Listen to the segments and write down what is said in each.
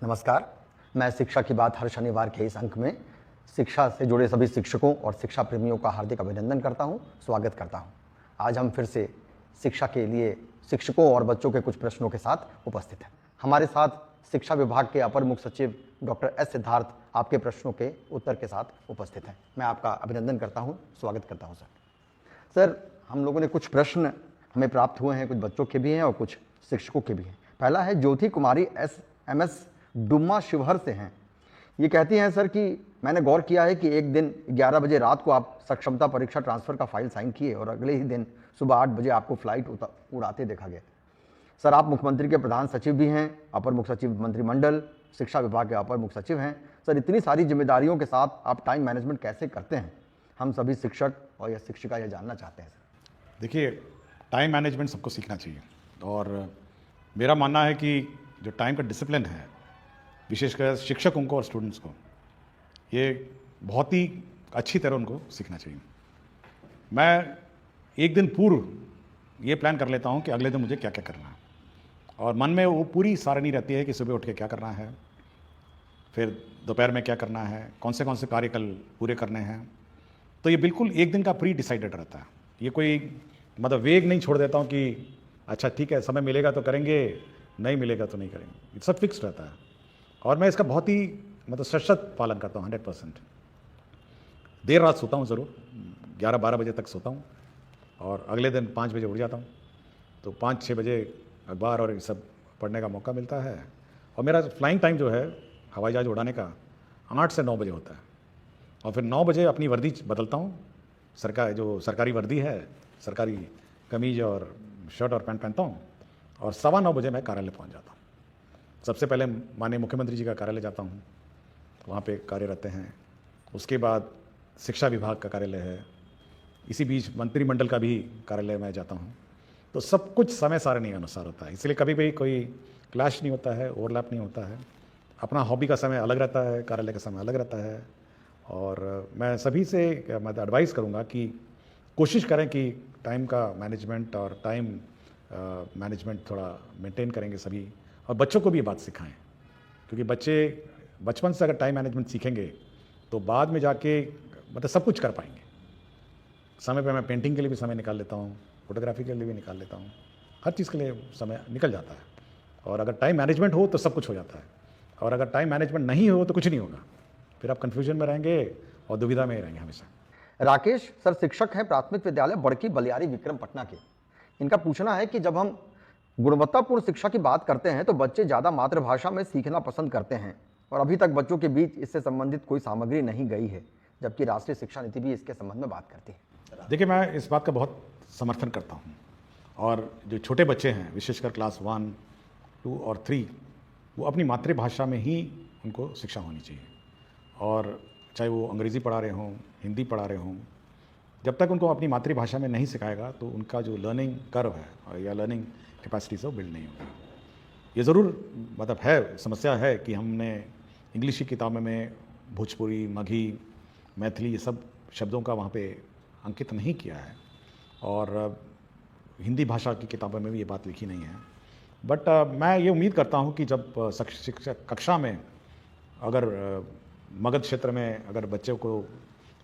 नमस्कार। मैं शिक्षा की बात हर शनिवार के इस अंक में शिक्षा से जुड़े सभी शिक्षकों और शिक्षा प्रेमियों का हार्दिक अभिनंदन करता हूं, स्वागत करता हूं। आज हम फिर से शिक्षा के लिए शिक्षकों और बच्चों के कुछ प्रश्नों के साथ उपस्थित हैं। हमारे साथ शिक्षा विभाग के अपर मुख्य सचिव डॉक्टर एस सिद्धार्थ आपके प्रश्नों के उत्तर के साथ उपस्थित हैं। मैं आपका अभिनंदन करता हूँ, स्वागत करता हूँ सर। हम लोगों ने कुछ प्रश्न हमें प्राप्त हुए हैं, कुछ बच्चों के भी हैं और कुछ शिक्षकों के भी हैं। पहला है ज्योति कुमारी SMS डुम्मा शिवहर से हैं। ये कहती हैं सर कि मैंने गौर किया है कि एक दिन 11 बजे रात को आप सक्षमता परीक्षा ट्रांसफ़र का फाइल साइन किए और अगले ही दिन सुबह 8 बजे आपको फ्लाइट उड़ाते देखा गया। सर, आप मुख्यमंत्री के प्रधान सचिव भी हैं, अपर मुख्य सचिव मंत्रिमंडल, शिक्षा विभाग के अपर मुख्य सचिव हैं। सर, इतनी सारी जिम्मेदारियों के साथ आप टाइम मैनेजमेंट कैसे करते हैं? हम सभी शिक्षक और या शिक्षिका यह जानना चाहते हैं सर। देखिए, टाइम मैनेजमेंट सबको सीखना चाहिए और मेरा मानना है कि जो टाइम का डिसिप्लिन है, विशेषकर शिक्षकों को और स्टूडेंट्स को, ये बहुत ही अच्छी तरह उनको सीखना चाहिए। मैं एक दिन पूर्व ये प्लान कर लेता हूँ कि अगले दिन मुझे क्या क्या करना है और मन में वो पूरी सारणी रहती है कि सुबह उठ के क्या करना है, फिर दोपहर में क्या करना है, कौन से कार्य कल पूरे करने हैं। तो ये बिल्कुल एक दिन का प्री डिसाइडेड रहता है। ये कोई मतलब वेग नहीं छोड़ देता हूँ कि अच्छा ठीक है, समय मिलेगा तो करेंगे, नहीं मिलेगा तो नहीं करेंगे। ये सब फिक्स रहता है और मैं इसका बहुत ही मतलब सशक्त पालन करता हूँ 100%। देर रात सोता हूँ ज़रूर, 11-12 बजे तक सोता हूँ और अगले दिन 5 बजे उठ जाता हूँ। तो 5-6 बजे अखबार और ये सब पढ़ने का मौका मिलता है और मेरा फ्लाइंग टाइम जो है हवाई जहाज़ उड़ाने का 8 से 9 बजे होता है और फिर 9 बजे अपनी वर्दी बदलता हूँ। जो सरकारी वर्दी है, सरकारी कमीज और शर्ट और पैंट पहनता हूँ और 9:15 बजे मैं कार्यालय पहुँच जाता हूँ। सबसे पहले माननीय मुख्यमंत्री जी का कार्यालय जाता हूँ, वहाँ पे कार्य रहते हैं। उसके बाद शिक्षा विभाग का कार्यालय है, इसी बीच मंत्रिमंडल का भी कार्यालय में जाता हूँ। तो सब कुछ समय सारणी के अनुसार होता है, इसलिए कभी भी कोई क्लैश नहीं होता है, ओवरलैप नहीं होता है। अपना हॉबी का समय अलग रहता है, कार्यालय का समय अलग रहता है। और मैं सभी से मैं एडवाइस करूँगा कि कोशिश करें कि टाइम का मैनेजमेंट और टाइम मैनेजमेंट थोड़ा मेंटेन करेंगे सभी, और बच्चों को भी ये बात सिखाएं, क्योंकि बच्चे बचपन से अगर टाइम मैनेजमेंट सीखेंगे तो बाद में जाके मतलब सब कुछ कर पाएंगे। समय पे मैं पेंटिंग के लिए भी समय निकाल लेता हूँ, फोटोग्राफी के लिए भी निकाल लेता हूँ, हर चीज़ के लिए समय निकल जाता है। और अगर टाइम मैनेजमेंट हो तो सब कुछ हो जाता है, और अगर टाइम मैनेजमेंट नहीं हो तो कुछ नहीं होगा, फिर आप कन्फ्यूजन में रहेंगे और दुविधा में रहेंगे हमेशा। राकेश सर शिक्षक हैं प्राथमिक विद्यालय बड़की बलियारी विक्रम पटना के। इनका पूछना है कि जब हम गुणवत्तापूर्ण शिक्षा की बात करते हैं तो बच्चे ज़्यादा मातृभाषा में सीखना पसंद करते हैं और अभी तक बच्चों के बीच इससे संबंधित कोई सामग्री नहीं गई है, जबकि राष्ट्रीय शिक्षा नीति भी इसके संबंध में बात करती है। देखिए, मैं इस बात का बहुत समर्थन करता हूँ और जो छोटे बच्चे हैं, विशेषकर क्लास 1, 2 और 3, वो अपनी मातृभाषा में ही उनको शिक्षा होनी चाहिए। और चाहे वो अंग्रेज़ी पढ़ा रहे हों, हिंदी पढ़ा रहे हों, जब तक उनको अपनी मातृभाषा में नहीं सिखाएगा तो उनका जो लर्निंग कर्व है या लर्निंग कैपेसिटी से वो बिल्ड नहीं होगा। ये ज़रूर मतलब है, समस्या है कि हमने इंग्लिश की किताबों में भोजपुरी, मगही, मैथिली ये सब शब्दों का वहाँ पे अंकित नहीं किया है और हिंदी भाषा की किताबों में भी ये बात लिखी नहीं है। बट मैं ये उम्मीद करता हूँ कि जब शिक्षक कक्षा में अगर मगध क्षेत्र में अगर बच्चों को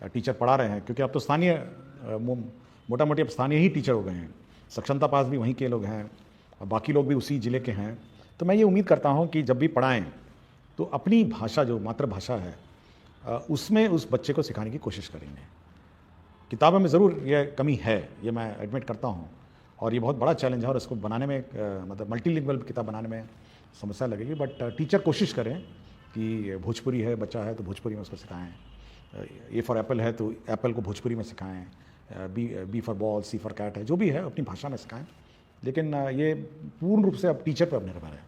टीचर पढ़ा रहे हैं, क्योंकि अब तो स्थानीय मोटा मोटी अब स्थानीय ही टीचर हो गए हैं, सक्षमता पास भी वहीं के लोग हैं और बाकी लोग भी उसी ज़िले के हैं, तो मैं ये उम्मीद करता हूँ कि जब भी पढ़ाएं तो अपनी भाषा जो मातृभाषा है उसमें उस बच्चे को सिखाने की कोशिश करेंगे। किताबों में ज़रूर ये कमी है, ये मैं एडमिट करता हूँ और ये बहुत बड़ा चैलेंज है और इसको बनाने में मतलब मल्टीलिंगुअल किताब बनाने में समस्या लगेगी। बट टीचर कोशिश करें कि भोजपुरी है, बच्चा है तो भोजपुरी में उसको सिखाएं, ए फॉर एप्पल है तो एप्पल को भोजपुरी में सिखाएं, B for ball, C for cat है, जो भी है अपनी भाषा में सिखाएं। लेकिन ये पूर्ण रूप से अब टीचर पर निर्भर है।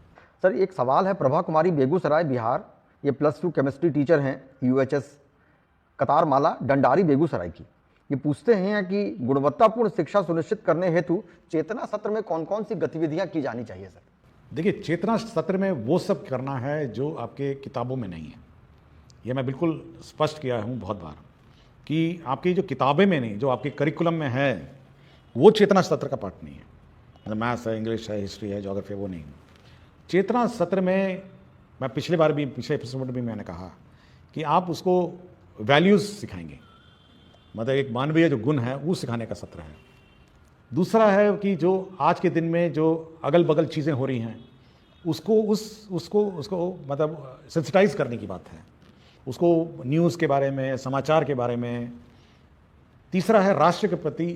सर, एक सवाल है प्रभा कुमारी बेगूसराय बिहार, ये +2 केमिस्ट्री टीचर हैं, UHS कतारमाला डंडारी बेगूसराय की। ये पूछते हैं कि गुणवत्तापूर्ण शिक्षा सुनिश्चित करने हेतु चेतना सत्र में कौन कौन सी गतिविधियां की जानी चाहिए सर? देखिए, चेतना सत्र में वो सब करना है जो आपके किताबों में नहीं है। ये मैं बिल्कुल स्पष्ट किया हूँ बहुत बार कि आपकी जो किताबें में नहीं, जो आपके करिकुलम में है, वो चेतना सत्र का पार्ट नहीं है। मतलब मैथ्स है, इंग्लिश है, हिस्ट्री है, ज्योग्राफी है, वो नहीं। चेतना सत्र में मैं पिछले एपिसोड में भी मैंने कहा कि आप उसको वैल्यूज़ सिखाएंगे, मतलब एक मानवीय जो गुण है वो सिखाने का सत्र है। दूसरा है कि जो आज के दिन में जो अगल बगल चीज़ें हो रही हैं उसको मतलब सेंसिटाइज करने की बात है, उसको न्यूज़ के बारे में, समाचार के बारे में। तीसरा है राष्ट्र के प्रति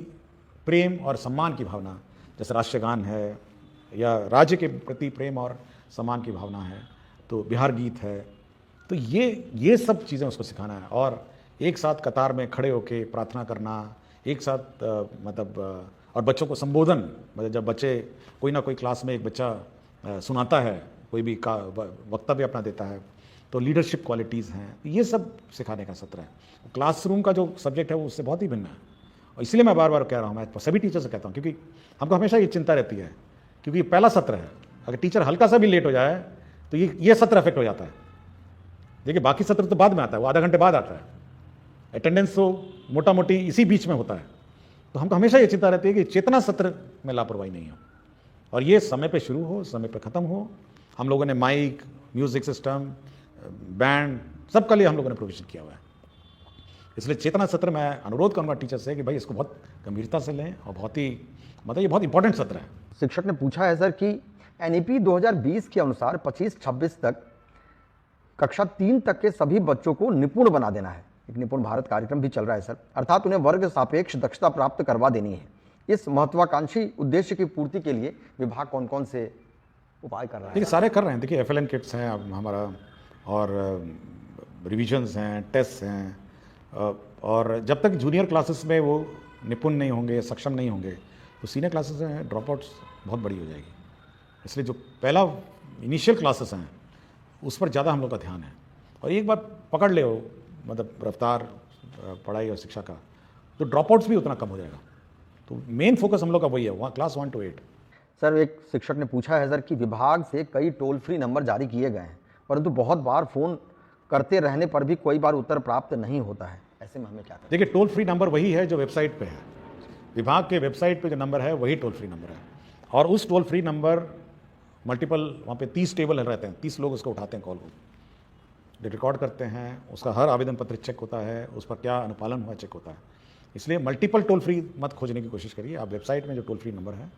प्रेम और सम्मान की भावना, जैसे राष्ट्रगान है या राज्य के प्रति प्रेम और सम्मान की भावना है तो बिहार गीत है। तो ये सब चीज़ें उसको सिखाना है और एक साथ कतार में खड़े होकर प्रार्थना करना, एक साथ और बच्चों को संबोधन, मतलब जब बच्चे कोई ना कोई क्लास में एक बच्चा सुनाता है, कोई भी वक्तव्य अपना देता है, तो लीडरशिप क्वालिटीज़ हैं, ये सब सिखाने का सत्र है। क्लासरूम का जो सब्जेक्ट है वो उससे बहुत ही भिन्न है और इसलिए मैं बार बार कह रहा हूँ, मैं सभी टीचर से कहता हूँ, क्योंकि हमको हमेशा ये चिंता रहती है, क्योंकि ये पहला सत्र है, अगर टीचर हल्का सा भी लेट हो जाए तो ये सत्र अफेक्ट हो जाता है। देखिए बाकी सत्र तो बाद में आता है, वो आधा घंटे बाद आता है, अटेंडेंस तो मोटा मोटी इसी बीच में होता है। तो हमको हमेशा ये चिंता रहती है कि चेतना सत्र में लापरवाही नहीं हो और ये समय पे शुरू हो, समय पे ख़त्म हो। हम लोगों ने माइक, म्यूज़िक सिस्टम, बैंड, सबके लिए हम लोगों ने प्रोविज़न किया हुआ है। इसलिए चेतना सत्र मैं अनुरोध करूँगा टीचर से कि भाई इसको बहुत गंभीरता से लें और बहुत ही मतलब ये बहुत इंपॉर्टेंट सत्र है। शिक्षक ने पूछा है सर कि एनईपी 2020 के अनुसार 25-26 तक कक्षा 3 तक के सभी बच्चों को निपुण बना देना है। एक निपुण भारत कार्यक्रम भी चल रहा है सर, अर्थात उन्हें वर्ग सापेक्ष दक्षता प्राप्त करवा देनी है। इस महत्वाकांक्षी उद्देश्य की पूर्ति के लिए विभाग कौन कौन से उपाय कर रहा है? देखिए सारे कर रहे हैं। देखिए FLN किट्स हैं अब हमारा, और रिविजन्स हैं, टेस्ट हैं, और जब तक जूनियर क्लासेस में वो निपुण नहीं होंगे, सक्षम नहीं होंगे, तो सीनियर क्लासेस हैं ड्रॉप आउट्स बहुत बड़ी हो जाएगी। इसलिए जो पहला इनिशियल क्लासेस हैं उस पर ज़्यादा हम लोग का ध्यान है। और एक बार पकड़ ले हो मतलब रफ्तार पढ़ाई और शिक्षा का, तो ड्रॉप आउट्स भी उतना कम हो जाएगा। तो मेन फोकस हम लोग का वही है, वहाँ क्लास 1 to 8। सर एक शिक्षक ने पूछा है सर कि विभाग से कई टोल फ्री नंबर जारी किए गए हैं, परंतु बहुत बार फ़ोन करते रहने पर भी कोई बार उत्तर प्राप्त नहीं होता है, ऐसे में हमें क्या करें? देखिए टोल फ्री नंबर वही है जो वेबसाइट पे है, विभाग के वेबसाइट पे जो नंबर है वही टोल फ्री नंबर है। और उस टोल फ्री नंबर मल्टीपल, वहाँ पे 30 टेबल रहते हैं, 30 लोग उसको उठाते हैं, कॉल को रिकॉर्ड करते हैं, उसका हर आवेदन पत्र चेक होता है, उस पर क्या अनुपालन हुआ चेक होता है। इसलिए मल्टीपल टोल फ्री मत खोजने की कोशिश करिए, आप वेबसाइट में जो टोल फ्री नंबर है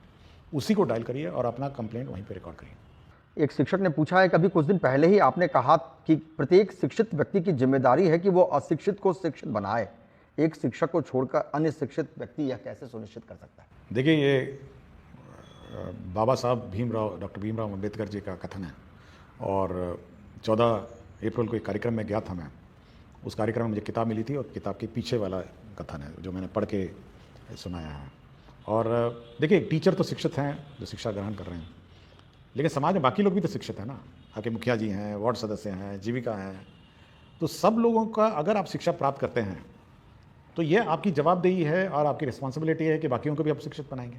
उसी को डायल करिए और अपना कंप्लेंट वहीं पे रिकॉर्ड करिए। एक शिक्षक ने पूछा है कि अभी कुछ दिन पहले ही आपने कहा कि प्रत्येक शिक्षित व्यक्ति की जिम्मेदारी है कि वो अशिक्षित को शिक्षित बनाए, एक शिक्षक को छोड़कर अन्य शिक्षित व्यक्ति यह कैसे सुनिश्चित कर सकता है? देखिए ये बाबा साहब डॉक्टर भीमराव अम्बेडकर जी का कथन है, और 14 अप्रैल को एक कार्यक्रम में गया था मैं, उस कार्यक्रम में मुझे किताब मिली थी और किताब के पीछे वाला कथन है जो मैंने पढ़ के सुनाया है। और देखिए टीचर तो शिक्षित हैं जो शिक्षा ग्रहण कर रहे हैं, लेकिन समाज में बाकी लोग भी तो शिक्षित हैं ना, आपके मुखिया जी हैं, वार्ड सदस्य हैं, जीविका हैं, तो सब लोगों का अगर आप शिक्षा प्राप्त करते हैं तो ये आपकी जवाबदेही है और आपकी रिस्पॉन्सिबिलिटी है कि बाकियों को भी आप शिक्षित बनाएंगे।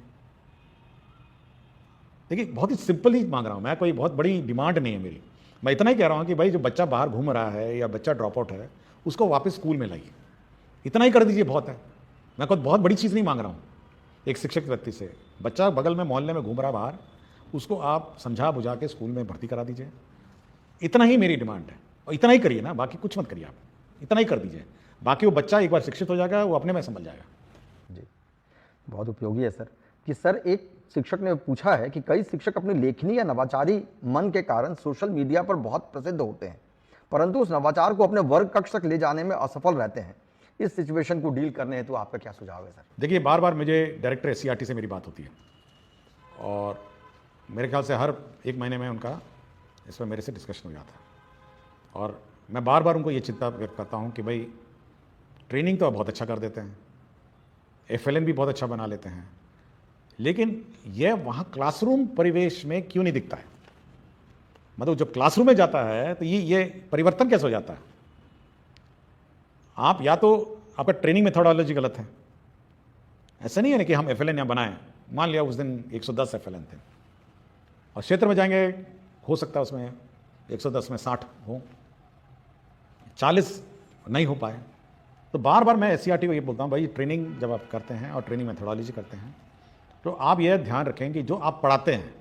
देखिए बहुत ही सिंपल ही मांग रहा हूँ मैं, कोई बहुत बड़ी डिमांड नहीं है मेरी, मैं इतना ही कह रहा हूँ कि भाई जो बच्चा बाहर घूम रहा है या बच्चा ड्रॉप आउट है उसको वापस स्कूल में लाइए, इतना ही कर दीजिए, बहुत है। मैं कोई बहुत बड़ी चीज़ नहीं मांग रहा हूँ एक शिक्षक व्यक्ति से। बच्चा बगल में मोहल्ले में घूम रहा बाहर, उसको आप समझा बुझा के स्कूल में भर्ती करा दीजिए, इतना ही मेरी डिमांड है। और इतना ही करिए ना, बाकी कुछ मत करिए, आप इतना ही कर दीजिए, बाकी वो बच्चा एक बार शिक्षित हो जाएगा, वो अपने में समझ जाएगा। जी बहुत उपयोगी है सर। कि सर एक शिक्षक ने पूछा है कि कई शिक्षक अपनी लेखनी या नवाचारी मन के कारण सोशल मीडिया पर बहुत प्रसिद्ध होते हैं, परंतु उस नवाचार को अपने वर्ग कक्ष तक ले जाने में असफल रहते हैं। इस सिचुएशन को डील करने हेतु आपका क्या सुझाव है सर? देखिए बार बार मुझे डायरेक्टर SCRT से मेरी बात होती है और मेरे ख्याल से हर 1 महीने में उनका इस पर मेरे से डिस्कशन हो जाता है, और मैं बार बार उनको ये चिंता व्यक्त करता हूँ कि भाई ट्रेनिंग तो बहुत अच्छा कर देते हैं, FLN भी बहुत अच्छा बना लेते हैं, लेकिन यह वहाँ क्लासरूम परिवेश में क्यों नहीं दिखता है? मतलब जब क्लासरूम में जाता है तो ये परिवर्तन कैसे हो जाता है? आप या तो आपका ट्रेनिंग मेथोडोलॉजी गलत है, ऐसा नहीं है ना कि हम FLN यहाँ बनाएं, मान लिया उस दिन 110 FLN थे और क्षेत्र में जाएंगे, हो सकता है उसमें 110 में 60 हो, 40 नहीं हो पाए। तो बार बार मैं SCRT को ये बोलता हूँ, भाई ट्रेनिंग जब आप करते हैं और ट्रेनिंग मेथोडोलॉजी करते हैं तो आप यह ध्यान रखें कि जो आप पढ़ाते हैं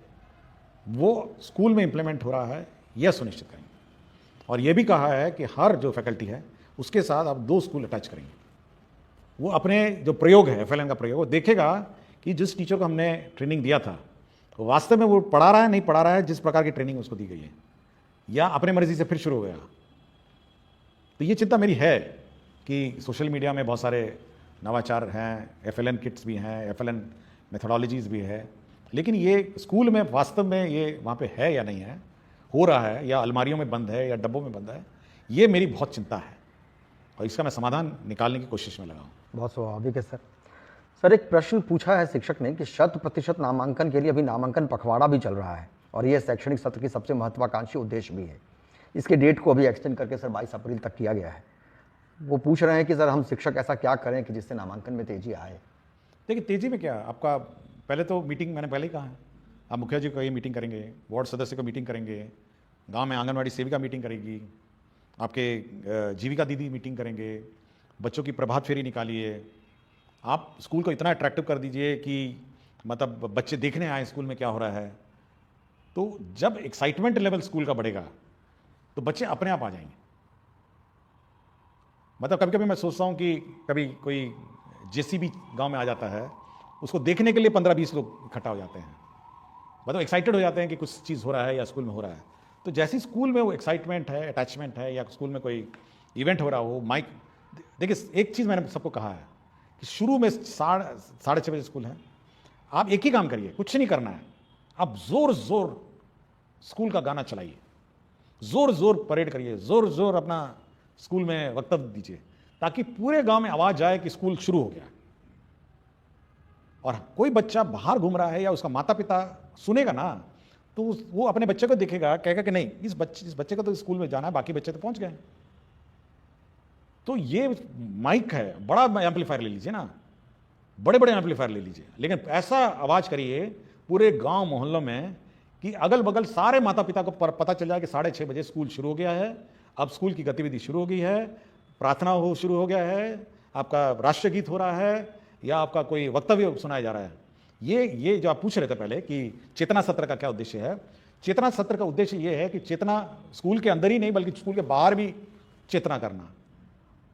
वो स्कूल में इंप्लीमेंट हो रहा है, यह सुनिश्चित करें। और ये भी कहा है कि हर जो फैकल्टी है उसके साथ आप 2 स्कूल अटैच करेंगे। वो अपने जो प्रयोग है FLN का प्रयोग, वो देखेगा कि जिस टीचर को हमने ट्रेनिंग दिया था तो वास्तव में वो पढ़ा रहा है नहीं पढ़ा रहा है जिस प्रकार की ट्रेनिंग उसको दी गई है, या अपने मर्जी से फिर शुरू हो गया। तो ये चिंता मेरी है कि सोशल मीडिया में बहुत सारे नवाचार हैं, FLN किट्स भी हैं, FLN मेथोडोलॉजीज़ भी है, लेकिन ये स्कूल में वास्तव में ये वहाँ पे है या नहीं है, हो रहा है या अलमारियों में बंद है या डब्बों में बंद है, ये मेरी बहुत चिंता है और इसका मैं समाधान निकालने की कोशिश में लगा हूँ। बहुत स्वाभाविक है सर। सर, एक प्रश्न पूछा है शिक्षक ने कि 100% नामांकन के लिए अभी नामांकन पखवाड़ा भी चल रहा है और यह शैक्षणिक सत्र की सबसे महत्वाकांक्षी उद्देश्य भी है। इसके डेट को अभी एक्सटेंड करके सर 22 अप्रैल तक किया गया है। वो पूछ रहे हैं कि सर हम शिक्षक ऐसा क्या करें कि जिससे नामांकन में तेजी आए। देखिए, तेजी में क्या, आपका पहले तो मीटिंग मैंने पहले ही कहा है, आप मुखिया जी को ये मीटिंग करेंगे, वार्ड सदस्य को मीटिंग करेंगे, गांव में आंगनवाड़ी सेविका मीटिंग करेगी, आपके जीविका दीदी मीटिंग करेंगे, बच्चों की प्रभात फेरी निकालिए, आप स्कूल को इतना अट्रैक्टिव कर दीजिए कि मतलब बच्चे देखने आए स्कूल में क्या हो रहा है। तो जब एक्साइटमेंट लेवल स्कूल का बढ़ेगा तो बच्चे अपने आप आ जाएंगे। मतलब कभी कभी मैं सोचता हूँ कि कभी कोई JCB गांव में आ जाता है, उसको देखने के लिए 15-20 लोग इकट्ठा हो जाते हैं, मतलब एक्साइटेड हो जाते हैं कि कुछ चीज़ हो रहा है या स्कूल में हो रहा है। तो जैसे स्कूल में वो एक्साइटमेंट है, अटैचमेंट है, या स्कूल में कोई इवेंट हो रहा हो, माइक, देखिए एक चीज़ मैंने सबको कहा है कि शुरू में 6:30 बजे स्कूल है, आप एक ही काम करिए, कुछ नहीं करना है, आप जोर जोर स्कूल का गाना चलाइए, जोर जोर परेड करिए, जोर जोर अपना स्कूल में वक्तव्य दीजिए, ताकि पूरे गांव में आवाज आए कि स्कूल शुरू हो गया। और कोई बच्चा बाहर घूम रहा है या उसका माता पिता सुनेगा ना, तो वो अपने बच्चे को देखेगा, कहेगा कि नहीं, इस बच्चे को तो स्कूल में जाना है, बाकी बच्चे तो पहुंच गए। तो ये माइक है, बड़ा एम्पलीफायर ले लीजिए ना, बड़े बड़े एम्पलीफायर ले लीजिए, लेकिन ऐसा आवाज करिए पूरे गांव मोहल्लों में कि अगल बगल सारे माता पिता को पता चल जाए कि 6:30 बजे स्कूल शुरू हो गया है, अब स्कूल की गतिविधि शुरू हो गई है, प्रार्थना शुरू हो गया है, आपका राष्ट्रीय गीत हो रहा है या आपका कोई वक्तव्य सुनाया जा रहा है। ये जो आप पूछ रहे थे पहले कि चेतना सत्र का क्या उद्देश्य है, चेतना सत्र का उद्देश्य ये है कि चेतना स्कूल के अंदर ही नहीं बल्कि स्कूल के बाहर भी चेतना करना,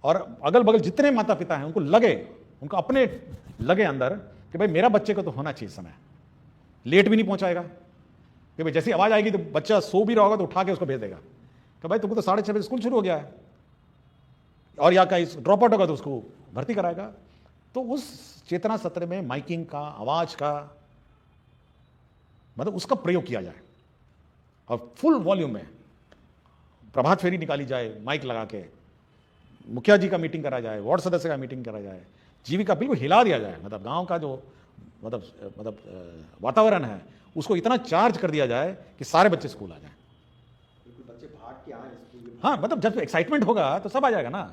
और अगल बगल जितने माता पिता हैं उनको अपने लगे अंदर कि भाई मेरा बच्चे को तो होना चाहिए समय, लेट भी नहीं पहुंचाएगा कि भाई जैसी आवाज आएगी तो बच्चा सो भी रहा होगा तो उठा के उसको भेज देगा कि भाई तुमको तो 6:30 बजे स्कूल शुरू हो गया है, और या कहीं ड्रॉप आउट होगा तो उसको भर्ती कराएगा। तो उस चेतना सत्र में माइकिंग का, आवाज का, मतलब उसका प्रयोग किया जाए और फुल वॉल्यूम में प्रभात फेरी निकाली जाए, माइक लगा के मुखिया जी का मीटिंग करा जाए, वार्ड सदस्य का मीटिंग करा जाए, जीविका बिल्कुल हिला दिया जाए, मतलब गांव का जो मतलब वातावरण है उसको इतना चार्ज कर दिया जाए कि सारे बच्चे स्कूल आ जाएं। बच्चे भाग के आए स्कूल। हाँ, मतलब जब एक्साइटमेंट होगा तो सब आ जाएगा ना।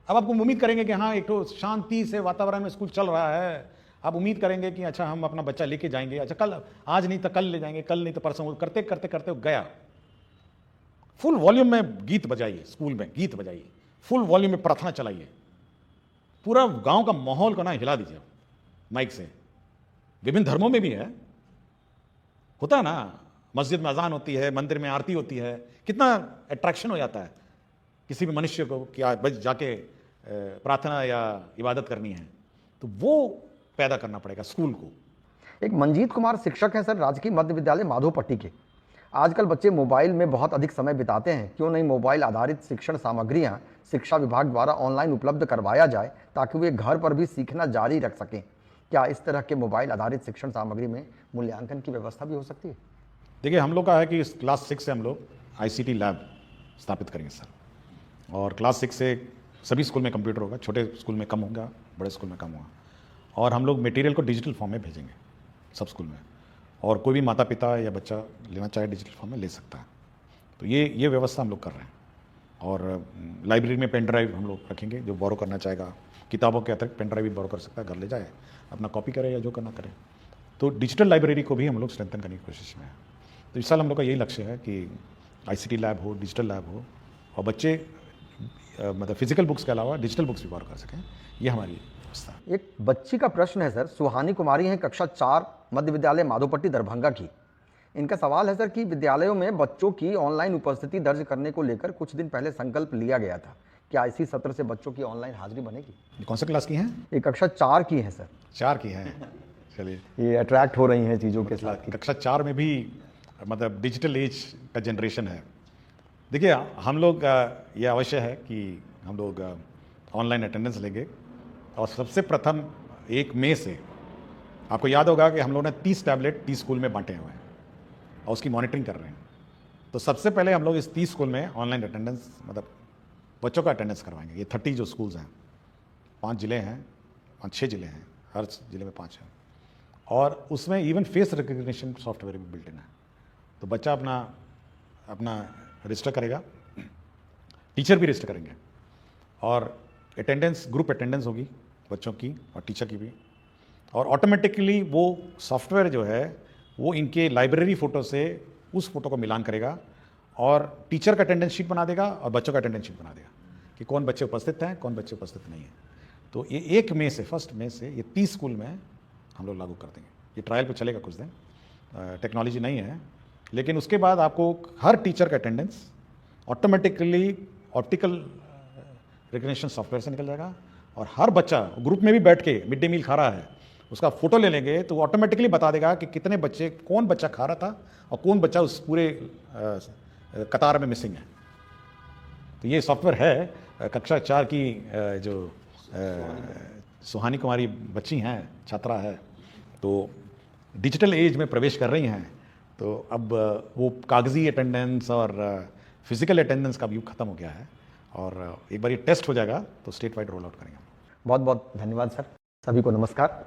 अब आपको उम्मीद करेंगे कि हाँ एक तो शांति से वातावरण में स्कूल चल रहा है, आप उम्मीद करेंगे कि अच्छा हम अपना बच्चा लेके जाएंगे, अच्छा कल, आज नहीं तो कल ले जाएंगे, कल नहीं तो परसों, करते करते करते गया। फुल वॉल्यूम में गीत बजाइए, स्कूल में गीत बजाइए, फुल वॉल्यूम में प्रार्थना चलाइए, पूरा गांव का माहौल को ना हिला दीजिए माइक से। विभिन्न धर्मों में भी है, होता है ना, मस्जिद में अजान होती है, मंदिर में आरती होती है, कितना अट्रैक्शन हो जाता है किसी भी मनुष्य को कि बस जाके प्रार्थना या इबादत करनी है, तो वो पैदा करना पड़ेगा स्कूल को। एक मंजीत कुमार शिक्षक हैं सर, राजकीय मध्य विद्यालय माधोपट्टी के। आजकल बच्चे मोबाइल में बहुत अधिक समय बिताते हैं, क्यों नहीं मोबाइल आधारित शिक्षण सामग्रियां शिक्षा विभाग द्वारा ऑनलाइन उपलब्ध करवाया जाए ताकि वे घर पर भी सीखना जारी रख सकें। क्या इस तरह के मोबाइल आधारित शिक्षण सामग्री में मूल्यांकन की व्यवस्था भी हो सकती है? देखिए, हम लोग का है कि क्लास 6 से हम लोग ICT लैब स्थापित करेंगे सर, और क्लास 6 से सभी स्कूल में कंप्यूटर होगा, छोटे स्कूल में कम होगा, बड़े स्कूल में कम होगा, और हम लोग मटेरियल को डिजिटल फॉर्म में भेजेंगे सब स्कूल में, और कोई भी माता पिता या बच्चा लेना चाहे डिजिटल फॉर्म में ले सकता है। तो ये व्यवस्था हम लोग कर रहे हैं। और लाइब्रेरी में पेन ड्राइव हम लोग रखेंगे, जो बोरो करना चाहेगा किताबों के अतिरिक्त पेन ड्राइव भी बोरो कर सकता है, घर ले जाए अपना कॉपी करे या जो करना करे। तो डिजिटल लाइब्रेरी को भी हम लोग स्ट्रेंथन करने की कोशिश में है। तो इस साल हम लोग का यही लक्ष्य है कि ICT लैब हो, डिजिटल लैब हो, और बच्चे मतलब फिजिकल बुक्स के अलावा डिजिटल बुक्स भी बोरो कर सकें, ये हमारी व्यवस्था है। एक बच्ची का प्रश्न है सर, सुहानी कुमारी हैं, कक्षा 4 मध्य विद्यालय माधोपट्टी दरभंगा की। इनका सवाल है सर कि विद्यालयों में बच्चों की ऑनलाइन उपस्थिति दर्ज करने को लेकर कुछ दिन पहले संकल्प लिया गया था। क्या इसी सत्र से बच्चों की ऑनलाइन हाजिरी बनेगी? ये कौन सा क्लास की हैं? ये कक्षा 4 की है सर। 4 की हैं। चलिए, ये अट्रैक्ट हो रही हैं चीज़ों के साथ की। कक्षा 4 में भी मतलब डिजिटल एज का जनरेशन है। देखिए, हम लोग ये अवश्य है कि हम लोग ऑनलाइन अटेंडेंस लेंगे और सबसे प्रथम 1 मई से आपको याद होगा कि हम लोगों ने 30 टैबलेट 30 स्कूल में बांटे हुए हैं और उसकी मॉनिटरिंग कर रहे हैं। तो सबसे पहले हम लोग इस 30 स्कूल में ऑनलाइन अटेंडेंस मतलब बच्चों का अटेंडेंस करवाएंगे। ये 30 जो स्कूल्स हैं, 5 ज़िले हैं, 6 ज़िले हैं, हर ज़िले में 5 हैं और उसमें इवन फेस रिकग्निशन सॉफ्टवेयर भी बिल्ट इन है। तो बच्चा अपना रजिस्टर करेगा, टीचर भी रजिस्टर करेंगे और अटेंडेंस ग्रुप अटेंडेंस होगी बच्चों की और टीचर की भी, और ऑटोमेटिकली वो सॉफ्टवेयर जो है वो इनके लाइब्रेरी फ़ोटो से उस फोटो को मिलान करेगा और टीचर का अटेंडेंस शीट बना देगा और बच्चों का अटेंडेंस शीट बना देगा कि कौन बच्चे उपस्थित हैं, कौन बच्चे उपस्थित नहीं हैं। तो ये 1 मई से 1 मई से ये 30 स्कूल में हम लोग लागू कर देंगे। ये ट्रायल पे चलेगा कुछ दिन, टेक्नोलॉजी नहीं है, लेकिन उसके बाद आपको हर टीचर का attendance automatically optical recognition software से निकल जाएगा और हर बच्चा ग्रुप में भी बैठ के मिड डे मील खा रहा है, उसका फोटो ले लेंगे तो वो ऑटोमेटिकली बता देगा कि कितने बच्चे, कौन बच्चा खा रहा था और कौन बच्चा उस पूरे कतार में मिसिंग है। तो ये सॉफ्टवेयर है। कक्षा 4 की जो सुहानी कुमारी बच्ची हैं, छात्रा है, तो डिजिटल एज में प्रवेश कर रही हैं, तो अब वो कागजी अटेंडेंस और फिजिकल अटेंडेंस का भी युग खत्म हो गया है और एक बार ये टेस्ट हो जाएगा तो स्टेट वाइड रोल आउट करेंगे। बहुत बहुत धन्यवाद सर। सभी को नमस्कार।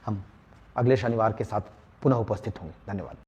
हम अगले शनिवार के साथ पुनः उपस्थित होंगे। धन्यवाद।